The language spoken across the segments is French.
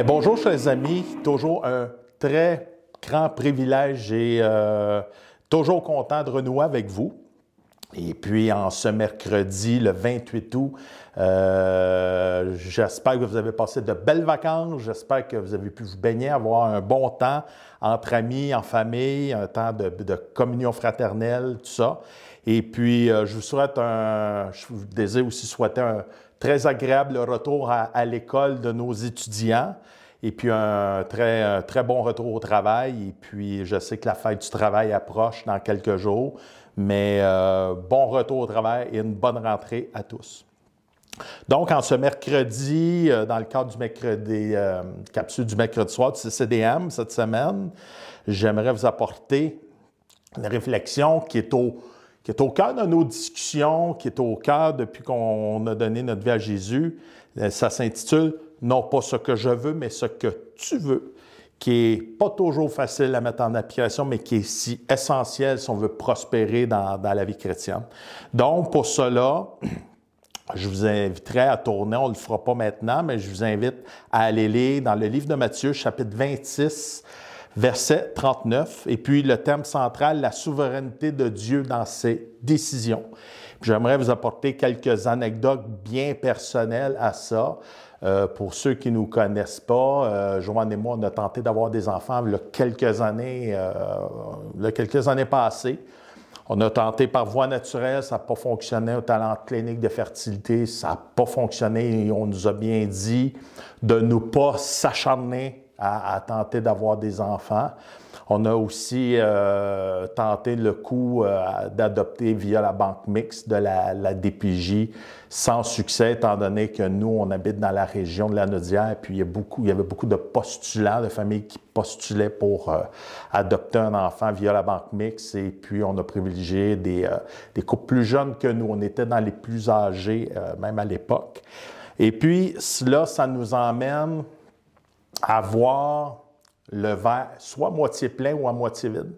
Bien, bonjour, chers amis. Toujours un très grand privilège et toujours content de renouer avec vous. Et puis, en ce mercredi, le 28 août, j'espère que vous avez passé de belles vacances. J'espère que vous avez pu vous baigner, avoir un bon temps entre amis, en famille, un temps de communion fraternelle, tout ça. Et puis, je vous désire aussi souhaiter un très agréable retour à l'école de nos étudiants. Et puis, un très bon retour au travail. Et puis, je sais que la fête du travail approche dans quelques jours. Mais bon retour au travail et une bonne rentrée à tous. Donc, en ce mercredi, dans le cadre des capsules du mercredi soir du CCDM cette semaine, j'aimerais vous apporter une réflexion qui est au cœur de nos discussions, qui est au cœur depuis qu'on a donné notre vie à Jésus. Ça s'intitule « Non pas ce que je veux, mais ce que tu veux », qui n'est pas toujours facile à mettre en application, mais qui est si essentiel si on veut prospérer dans la vie chrétienne. Donc, pour cela, je vous inviterai à tourner, on ne le fera pas maintenant, mais je vous invite à aller lire dans le livre de Matthieu, chapitre 26, verset 39, et puis le thème central, la souveraineté de Dieu dans ses décisions. J'aimerais vous apporter quelques anecdotes bien personnelles à ça. Pour ceux qui ne nous connaissent pas, Joanne et moi, on a tenté d'avoir des enfants il y a quelques années passées. On a tenté par voie naturelle, ça n'a pas fonctionné. Au talent clinique de fertilité, ça n'a pas fonctionné. Et on nous a bien dit de ne pas s'acharner à tenter d'avoir des enfants. On a aussi tenté le coup d'adopter via la banque mixte de la DPJ sans succès, étant donné que nous, on habite dans la région de la Naudière, puis il y avait beaucoup de postulants, de familles qui postulaient pour adopter un enfant via la banque mixte, et puis on a privilégié des couples plus jeunes que nous. On était dans les plus âgés, même à l'époque. Et puis, cela, ça nous emmène à voir le verre soit à moitié plein ou à moitié vide.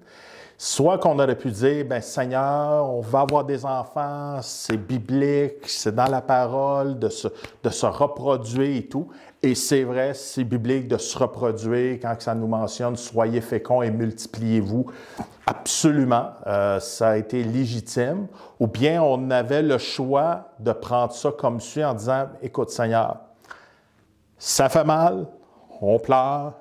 Soit qu'on aurait pu dire, bien, Seigneur, on va avoir des enfants, c'est biblique, c'est dans la parole de se reproduire et tout. Et c'est vrai, c'est biblique de se reproduire quand ça nous mentionne « Soyez féconds et multipliez-vous ». Absolument, ça a été légitime. Ou bien on avait le choix de prendre ça comme suit en disant « Écoute, Seigneur, ça fait mal, on pleure,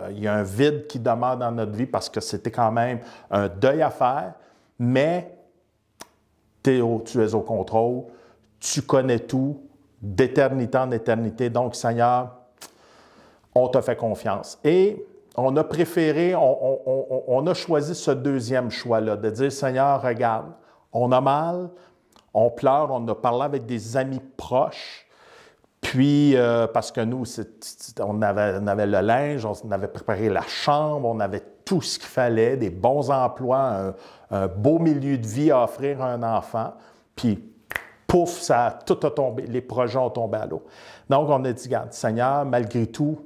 il y a un vide qui demeure dans notre vie parce que c'était quand même un deuil à faire, mais tu es au contrôle, tu connais tout, d'éternité en éternité. Donc, Seigneur, on te fait confiance. » Et on a préféré, on a choisi ce deuxième choix-là, de dire, Seigneur, regarde, on a mal, on pleure, on a parlé avec des amis proches. Puis, parce que nous, on avait le linge, on avait préparé la chambre, on avait tout ce qu'il fallait, des bons emplois, un beau milieu de vie à offrir à un enfant. Puis, pouf, tout a tombé, les projets ont tombé à l'eau. Donc, on a dit, regarde, Seigneur, malgré tout,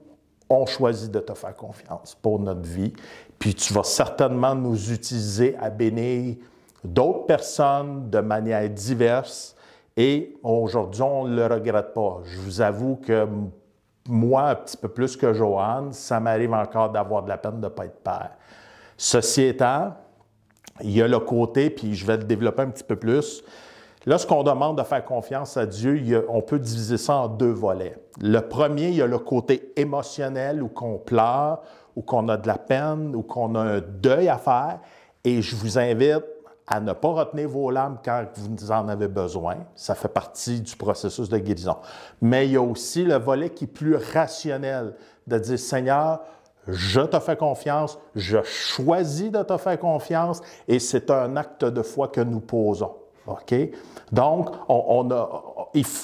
on choisit de te faire confiance pour notre vie. Puis, tu vas certainement nous utiliser à bénir d'autres personnes de manière diverse. Et aujourd'hui, on ne le regrette pas. Je vous avoue que moi, un petit peu plus que Joanne, ça m'arrive encore d'avoir de la peine de ne pas être père. Ceci étant, il y a le côté, puis je vais le développer un petit peu plus. Lorsqu'on demande de faire confiance à Dieu, on peut diviser ça en deux volets. Le premier, il y a le côté émotionnel où qu'on pleure, où qu'on a de la peine, où qu'on a un deuil à faire. Et je vous invite à ne pas retenir vos larmes quand vous en avez besoin. Ça fait partie du processus de guérison. Mais il y a aussi le volet qui est plus rationnel, de dire, Seigneur, je te fais confiance, je choisis de te faire confiance, et c'est un acte de foi que nous posons. OK? Donc,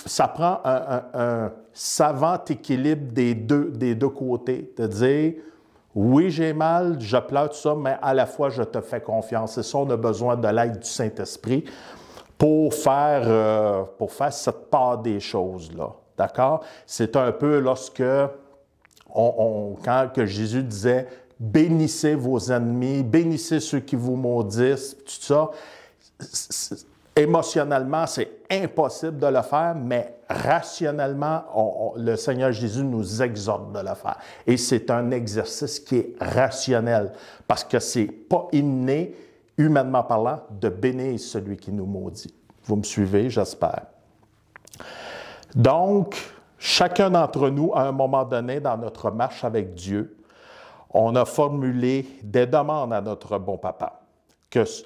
ça prend un savant équilibre des deux côtés, de dire, oui, j'ai mal, je pleure tout ça, mais à la fois, je te fais confiance. Et ça, on a besoin de l'aide du Saint-Esprit pour faire cette part des choses-là. D'accord? C'est un peu lorsque, quand que Jésus disait « Bénissez vos ennemis, bénissez ceux qui vous maudissent », tout ça. Émotionnellement, c'est impossible de le faire, mais rationnellement, le Seigneur Jésus nous exhorte de le faire. Et c'est un exercice qui est rationnel, parce que c'est pas inné, humainement parlant, de bénir celui qui nous maudit. Vous me suivez, j'espère. Donc, chacun d'entre nous, à un moment donné, dans notre marche avec Dieu, on a formulé des demandes à notre bon papa.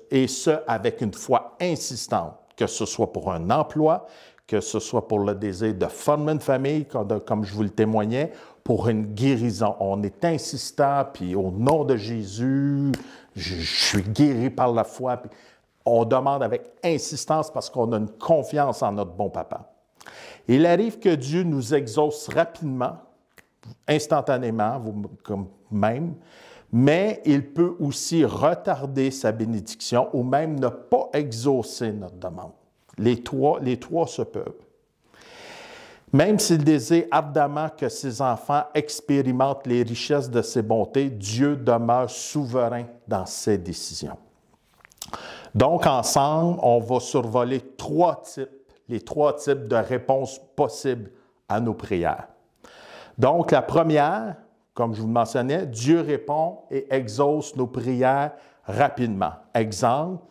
Et ce, avec une foi insistante, que ce soit pour un emploi, que ce soit pour le désir de former une famille, comme je vous le témoignais, pour une guérison. On est insistant, puis au nom de Jésus, je suis guéri par la foi. Puis on demande avec insistance parce qu'on a une confiance en notre bon papa. Il arrive que Dieu nous exauce rapidement, instantanément, comme même, mais il peut aussi retarder sa bénédiction ou même ne pas exaucer notre demande. Les trois se peuvent. Même s'il désire ardemment que ses enfants expérimentent les richesses de ses bontés, Dieu demeure souverain dans ses décisions. Donc, ensemble, on va survoler les trois types de réponses possibles à nos prières. Donc, la première, comme je vous le mentionnais, Dieu répond et exauce nos prières rapidement. Exemple,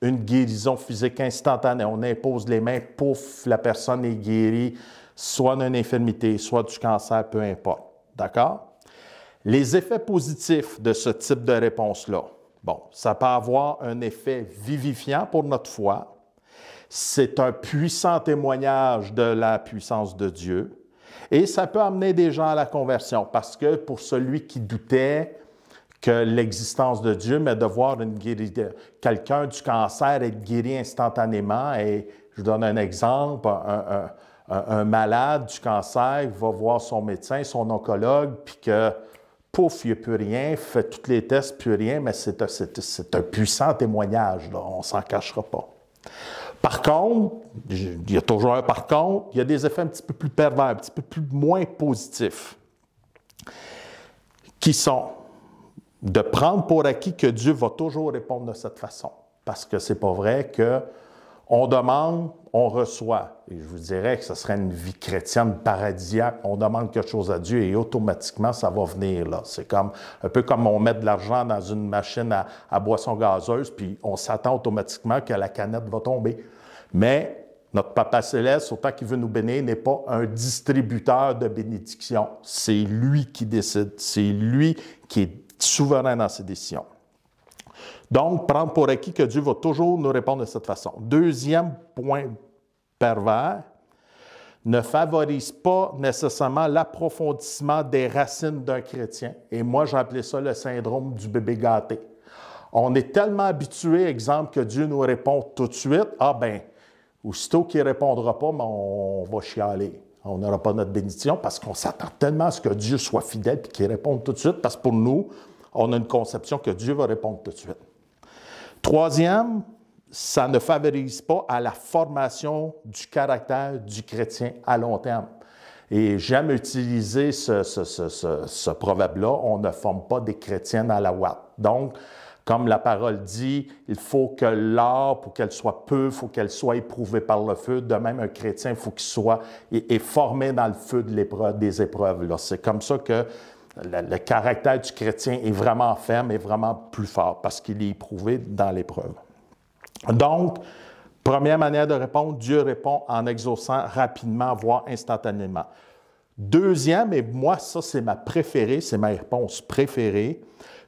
une guérison physique instantanée. On impose les mains, pouf, la personne est guérie, soit d'une infirmité, soit du cancer, peu importe. D'accord? Les effets positifs de ce type de réponse-là, bon, ça peut avoir un effet vivifiant pour notre foi. C'est un puissant témoignage de la puissance de Dieu. Et ça peut amener des gens à la conversion parce que pour celui qui doutait que l'existence de Dieu, mais de voir quelqu'un du cancer être guéri instantanément, et je vous donne un exemple, un malade du cancer va voir son médecin, son oncologue, puis que, pouf, il n'y a plus rien, fait tous les tests, plus rien, mais c'est un puissant témoignage, là, on ne s'en cachera pas. Par contre, il y a toujours un par contre, il y a des effets un petit peu plus pervers, un petit peu moins positifs, qui sont de prendre pour acquis que Dieu va toujours répondre de cette façon. Parce que c'est pas vrai qu'on demande, on reçoit. Et je vous dirais que ce serait une vie chrétienne paradisiaque. On demande quelque chose à Dieu et automatiquement, ça va venir là. C'est un peu comme on met de l'argent dans une machine à boisson gazeuse, puis on s'attend automatiquement que la canette va tomber. Mais notre Papa Céleste, autant qu'il veut nous bénir, n'est pas un distributeur de bénédictions. C'est lui qui décide. C'est lui qui est souverain dans ses décisions. Donc, prendre pour acquis que Dieu va toujours nous répondre de cette façon. Deuxième point pervers, ne favorise pas nécessairement l'approfondissement des racines d'un chrétien. Et moi, j'ai appelé ça le syndrome du bébé gâté. On est tellement habitué, exemple, que Dieu nous répond tout de suite. Ah ben, aussitôt qu'il ne répondra pas, ben, on va chialer. On n'aura pas notre bénédiction parce qu'on s'attend tellement à ce que Dieu soit fidèle et qu'il réponde tout de suite, parce que pour nous, on a une conception que Dieu va répondre tout de suite. Troisième, ça ne favorise pas à la formation du caractère du chrétien à long terme. Et j'aime utiliser ce proverbe-là, on ne forme pas des chrétiens à la ouate. Donc, comme la parole dit, il faut que l'or, pour qu'elle soit pure, il faut qu'elle soit éprouvée par le feu. De même, un chrétien, il faut qu'il soit formé dans le feu des épreuves. C'est comme ça que le caractère du chrétien est vraiment ferme et vraiment plus fort, parce qu'il est éprouvé dans l'épreuve. Donc, première manière de répondre, Dieu répond en exaucant rapidement, voire instantanément. Deuxième, et moi, ça, c'est ma préférée, c'est ma réponse préférée,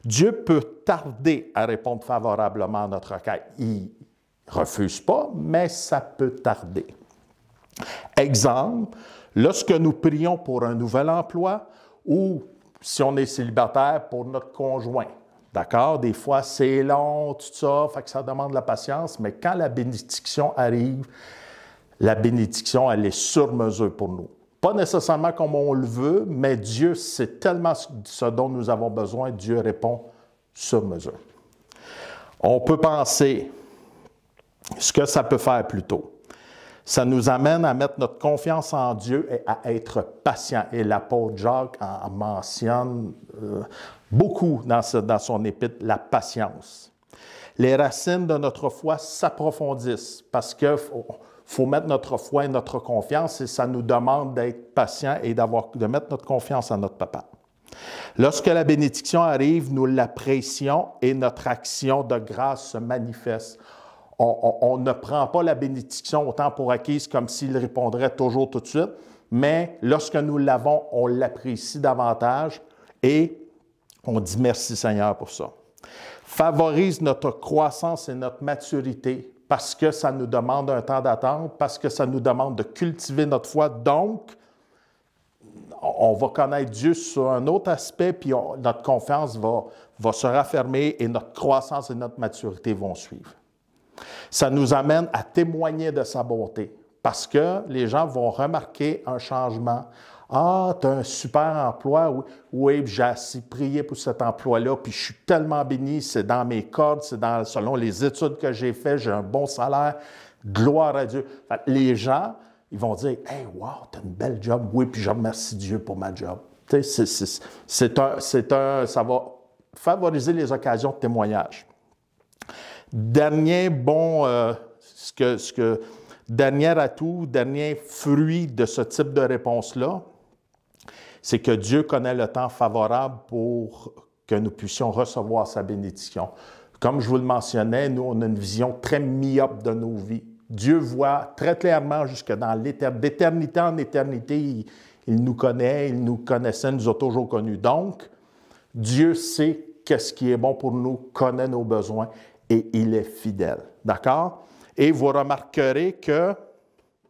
Dieu peut tarder à répondre favorablement à notre requête. Il ne refuse pas, mais ça peut tarder. Exemple, lorsque nous prions pour un nouvel emploi ou si on est célibataire pour notre conjoint. D'accord? Des fois, c'est long, tout ça, fait que ça demande de la patience, mais quand la bénédiction arrive, la bénédiction, elle est sur mesure pour nous. Pas nécessairement comme on le veut, mais Dieu, c'est tellement ce dont nous avons besoin, Dieu répond sur mesure. On peut penser ce que ça peut faire plutôt. Ça nous amène à mettre notre confiance en Dieu et à être patient. Et l'apôtre Jacques en mentionne beaucoup dans son épître, la patience. Les racines de notre foi s'approfondissent parce qu'il faut mettre notre foi et notre confiance et ça nous demande d'être patient et de mettre notre confiance en notre papa. Lorsque la bénédiction arrive, nous l'apprécions et notre action de grâce se manifeste. On ne prend pas la bénédiction autant pour acquise comme s'il répondrait toujours tout de suite, mais lorsque nous l'avons, on l'apprécie davantage et on dit merci Seigneur pour ça. Favorise notre croissance et notre maturité parce que ça nous demande un temps d'attente, parce que ça nous demande de cultiver notre foi. Donc, on va connaître Dieu sur un autre aspect, puis notre confiance va se raffermer et notre croissance et notre maturité vont suivre. Ça nous amène à témoigner de sa bonté parce que les gens vont remarquer un changement. Ah, tu as un super emploi, oui, j'ai assez prié pour cet emploi-là, puis je suis tellement béni, c'est dans mes cordes, selon les études que j'ai faites, j'ai un bon salaire, gloire à Dieu. Les gens, ils vont dire, « Hey, wow, tu as une belle job, oui, puis je remercie Dieu pour ma job. » Tu sais, ça va favoriser les occasions de témoignage. Dernier dernier atout, dernier fruit de ce type de réponse-là, c'est que Dieu connaît le temps favorable pour que nous puissions recevoir sa bénédiction. Comme je vous le mentionnais, nous, on a une vision très myope de nos vies. Dieu voit très clairement jusque dans l'éternité. D'éternité en éternité, il nous connaît, il nous connaissait, il nous a toujours connus. Donc, Dieu sait qu'est-ce qui est bon pour nous, connaît nos besoins et il est fidèle. D'accord? Et vous remarquerez que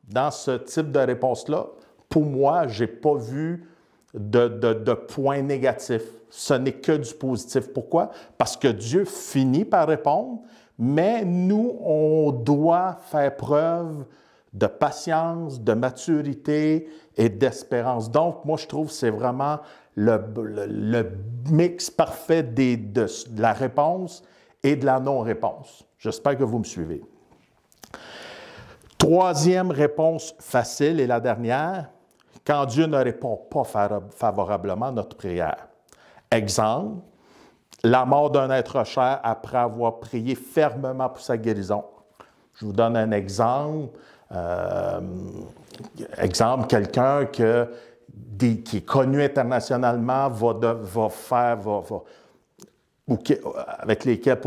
dans ce type de réponse-là, pour moi, je n'ai pas vu de points négatifs. Ce n'est que du positif. Pourquoi? Parce que Dieu finit par répondre, mais nous, on doit faire preuve de patience, de maturité et d'espérance. Donc, moi, je trouve que c'est vraiment le mix parfait de la réponse et de la non-réponse. J'espère que vous me suivez. Troisième réponse facile et la dernière, quand Dieu ne répond pas favorablement à notre prière. Exemple, la mort d'un être cher après avoir prié fermement pour sa guérison. Je vous donne un exemple. Quelqu'un qui est connu internationalement pour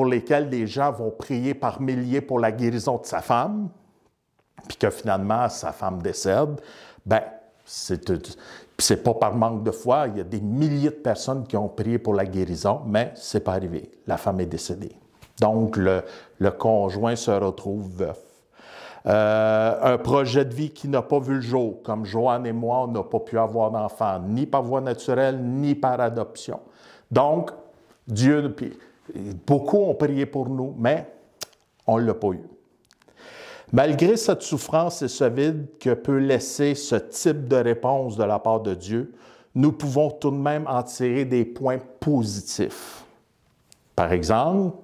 lesquels des gens vont prier par milliers pour la guérison de sa femme, puis que finalement, sa femme décède, bien, c'est pas par manque de foi. Il y a des milliers de personnes qui ont prié pour la guérison, mais c'est pas arrivé. La femme est décédée. Donc, le conjoint se retrouve veuf. Un projet de vie qui n'a pas vu le jour, comme Joanne et moi, on n'a pas pu avoir d'enfant, ni par voie naturelle, ni par adoption. Donc, Dieu, beaucoup ont prié pour nous, mais on ne l'a pas eu. Malgré cette souffrance et ce vide que peut laisser ce type de réponse de la part de Dieu, nous pouvons tout de même en tirer des points positifs. Par exemple,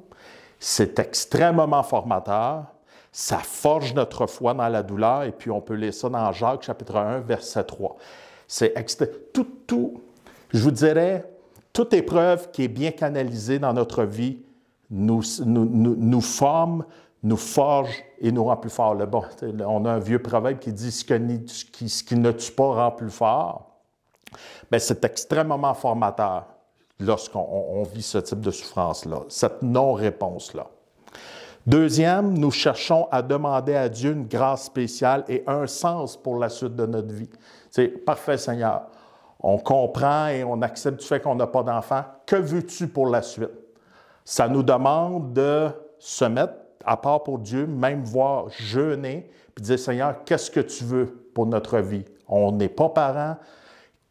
c'est extrêmement formateur, ça forge notre foi dans la douleur, et puis on peut lire ça dans Jacques chapitre 1, verset 3. Je vous dirais, toute épreuve qui est bien canalisée dans notre vie nous forme, nous forge et nous rend plus forts. On a un vieux proverbe qui dit « ce qui ne tue pas rend plus fort ». Bien, c'est extrêmement formateur lorsqu'on vit ce type de souffrance-là, cette non-réponse-là. Deuxième, nous cherchons à demander à Dieu une grâce spéciale et un sens pour la suite de notre vie. C'est parfait, Seigneur. On comprend et on accepte du fait qu'on n'a pas d'enfant. Que veux-tu pour la suite? Ça nous demande de se mettre à part pour Dieu, même voir jeûner, puis dire, Seigneur, qu'est-ce que tu veux pour notre vie? On n'est pas parents.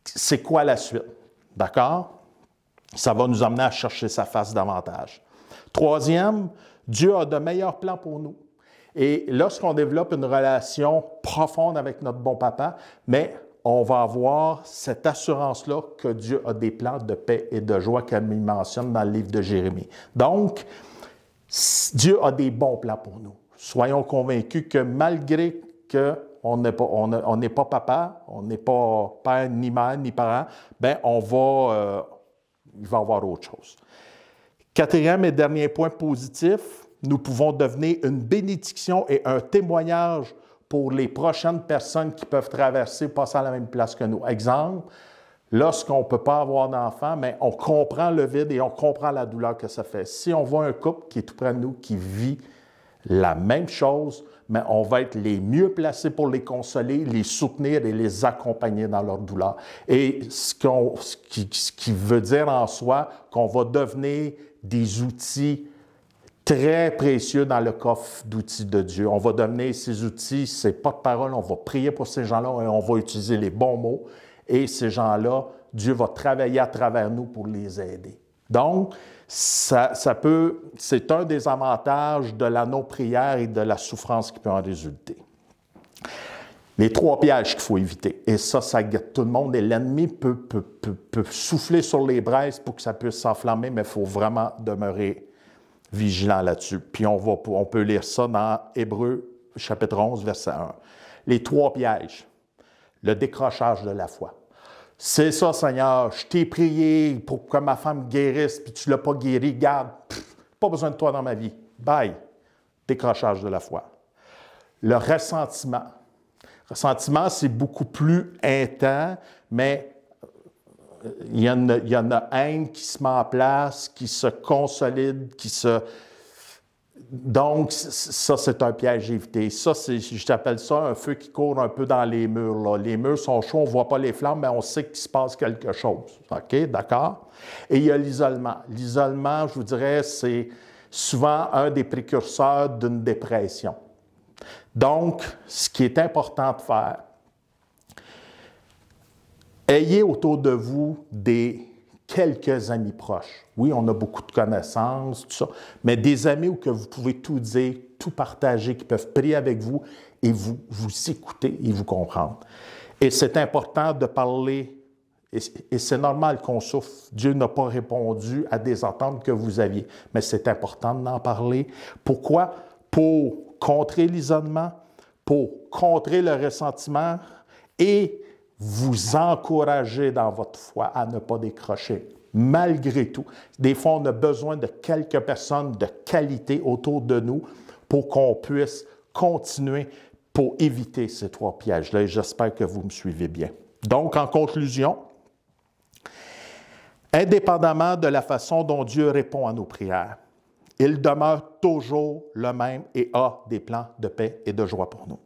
C'est quoi la suite? D'accord? Ça va nous amener à chercher sa face davantage. Troisième, Dieu a de meilleurs plans pour nous. Et lorsqu'on développe une relation profonde avec notre bon papa, mais on va avoir cette assurance-là que Dieu a des plans de paix et de joie comme il mentionne dans le livre de Jérémie. Donc, Dieu a des bons plans pour nous. Soyons convaincus que malgré qu'on n'est pas papa, on n'est pas père, ni mère, ni parent, bien, il va y avoir autre chose. Quatrième et dernier point positif, nous pouvons devenir une bénédiction et un témoignage pour les prochaines personnes qui peuvent traverser, passer à la même place que nous. Exemple, lorsqu'on ne peut pas avoir d'enfant, mais on comprend le vide et on comprend la douleur que ça fait. Si on voit un couple qui est tout près de nous, qui vit la même chose, mais on va être les mieux placés pour les consoler, les soutenir et les accompagner dans leur douleur. Et ce qui veut dire en soi qu'on va devenir des outils très précieux dans le coffre d'outils de Dieu. On va devenir ces outils, ces porte-parole, on va prier pour ces gens-là et on va utiliser les bons mots. Et ces gens-là, Dieu va travailler à travers nous pour les aider. Donc, c'est un des avantages de la non-prière et de la souffrance qui peut en résulter. Les 3 pièges qu'il faut éviter. Et ça guette tout le monde. Et l'ennemi peut souffler sur les braises pour que ça puisse s'enflammer, mais il faut vraiment demeurer vigilant là-dessus. Puis on peut lire ça dans Hébreux, chapitre 11, verset 1. Les 3 pièges. Le décrochage de la foi. C'est ça, Seigneur, je t'ai prié pour que ma femme guérisse, puis tu ne l'as pas guérie. Garde, pas besoin de toi dans ma vie. Bye. Décrochage de la foi. Le ressentiment. Le ressentiment, c'est beaucoup plus intense, mais il y a une haine qui se met en place, qui se consolide, Donc, ça, c'est un piège à éviter. Ça, je t'appelle ça un feu qui court un peu dans les murs. Là. Les murs sont chauds, on ne voit pas les flammes, mais on sait qu'il se passe quelque chose. OK? D'accord? Et il y a l'isolement. L'isolement, je vous dirais, c'est souvent un des précurseurs d'une dépression. Donc, ce qui est important de faire, ayez autour de vous quelques amis proches. Oui, on a beaucoup de connaissances, tout ça, mais des amis où que vous pouvez tout dire, tout partager, qui peuvent prier avec vous et vous écouter et vous comprendre. Et c'est important de parler, et c'est normal qu'on souffre. Dieu n'a pas répondu à des attentes que vous aviez, mais c'est important d'en parler. Pourquoi? Pour contrer l'isolement, pour contrer le ressentiment et vous encourager dans votre foi à ne pas décrocher. Malgré tout, des fois, on a besoin de quelques personnes de qualité autour de nous pour qu'on puisse continuer pour éviter ces 3 pièges-là. Et j'espère que vous me suivez bien. Donc, en conclusion, indépendamment de la façon dont Dieu répond à nos prières, il demeure toujours le même et a des plans de paix et de joie pour nous.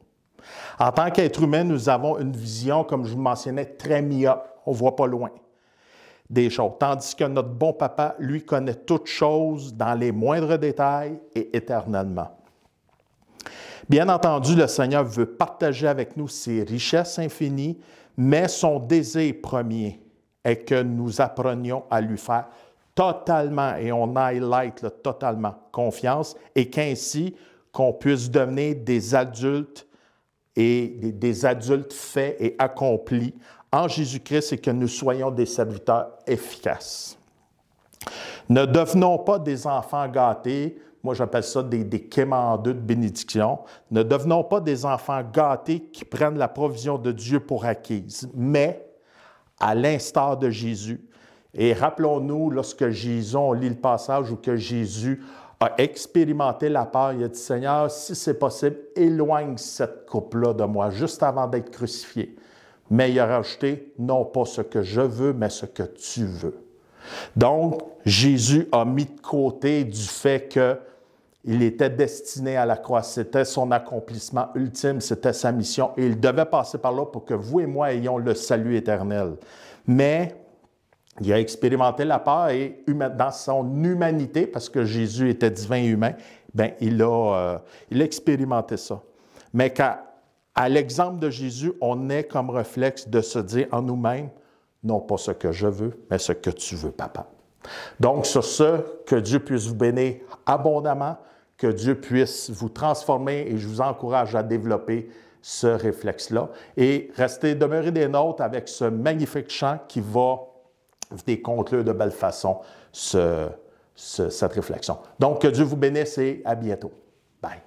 En tant qu'être humain, nous avons une vision, comme je vous mentionnais, très myope. On ne voit pas loin des choses. Tandis que notre bon papa, lui, connaît toutes choses dans les moindres détails et éternellement. Bien entendu, le Seigneur veut partager avec nous ses richesses infinies, mais son désir premier est que nous apprenions à lui faire totalement, et on highlight le totalement, confiance, et qu'ainsi qu'on puisse devenir des adultes et des adultes faits et accomplis en Jésus-Christ et que nous soyons des serviteurs efficaces. Ne devenons pas des enfants gâtés, moi j'appelle ça des quémandeux de bénédiction. Ne devenons pas des enfants gâtés qui prennent la provision de Dieu pour acquise, mais à l'instar de Jésus. Et rappelons-nous, lorsque Jésus, on lit le passage où que Jésus a expérimenté la peur, il a dit, Seigneur, si c'est possible, éloigne cette coupe-là de moi, juste avant d'être crucifié. Mais il a rajouté, non pas ce que je veux, mais ce que tu veux. Donc, Jésus a mis de côté du fait qu'il était destiné à la croix. C'était son accomplissement ultime, c'était sa mission. Et il devait passer par là pour que vous et moi ayons le salut éternel. Mais il a expérimenté la peur et dans son humanité, parce que Jésus était divin et humain, bien, il a expérimenté ça. Mais à l'exemple de Jésus, on est comme réflexe de se dire en nous-mêmes, non pas ce que je veux, mais ce que tu veux, papa. Donc, sur ce, que Dieu puisse vous bénir abondamment, que Dieu puisse vous transformer et je vous encourage à développer ce réflexe-là. Et demeurez des nôtres avec ce magnifique chant qui va venir conclure de belle façon cette réflexion. Donc, que Dieu vous bénisse et à bientôt. Bye.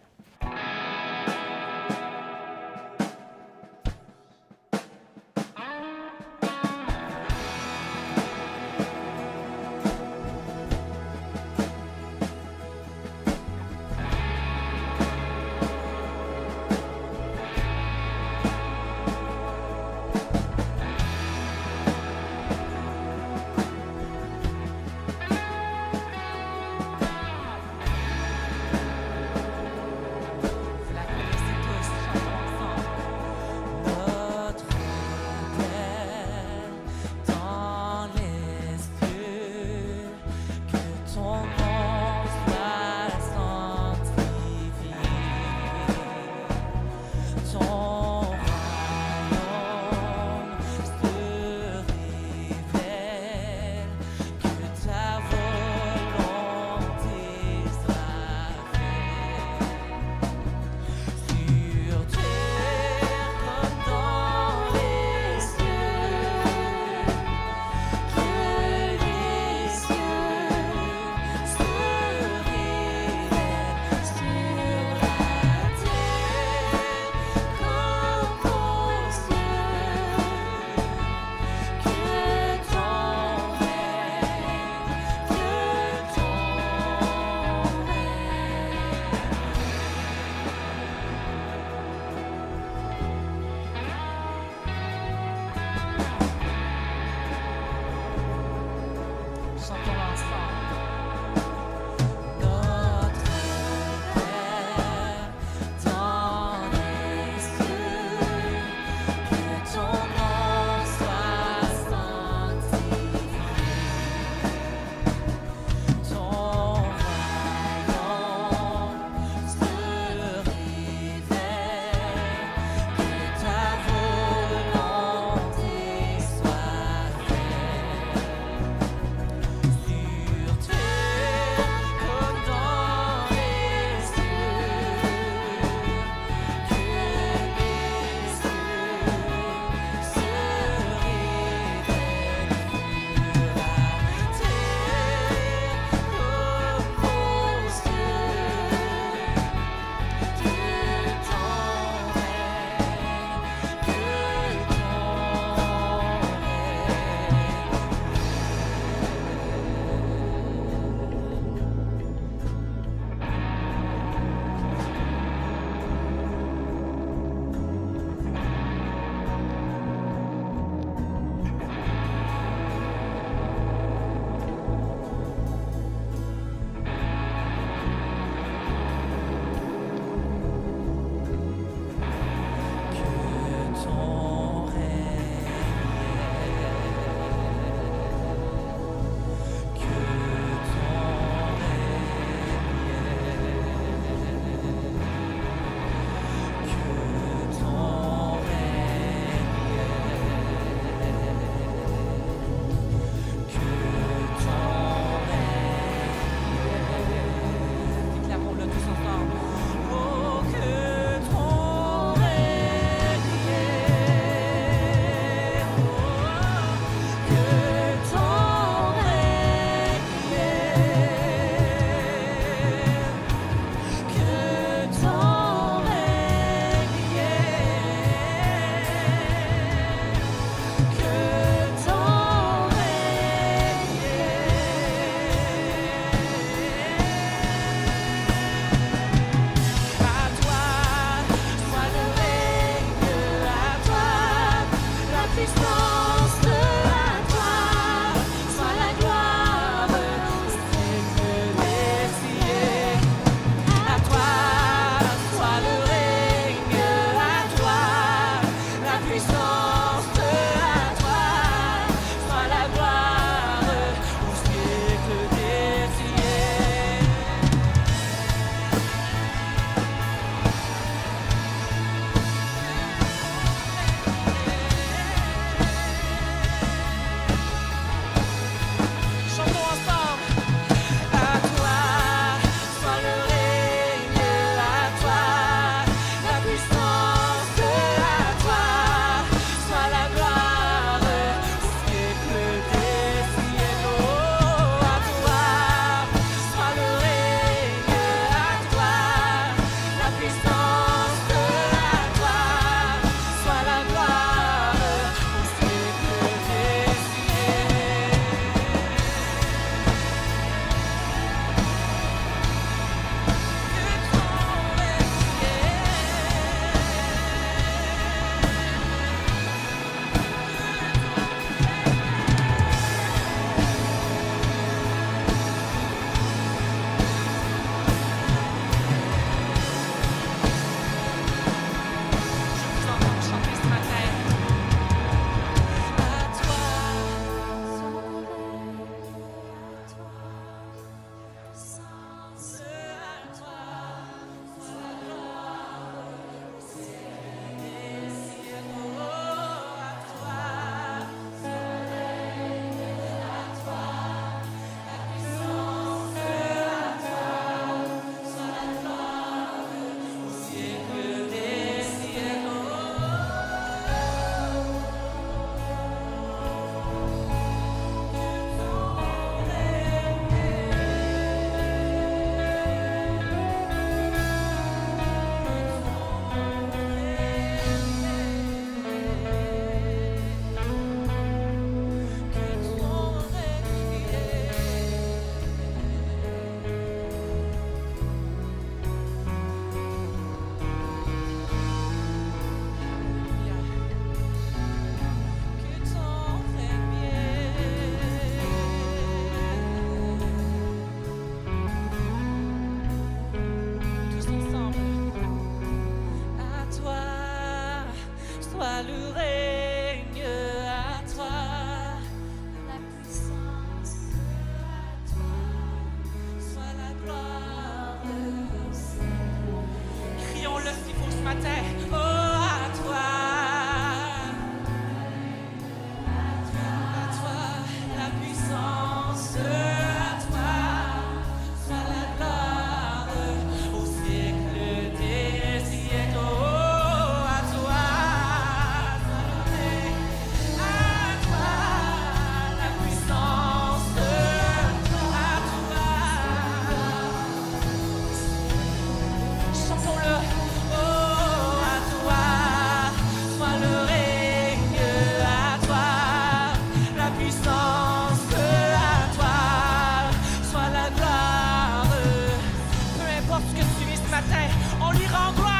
matin, on lui rend gloire.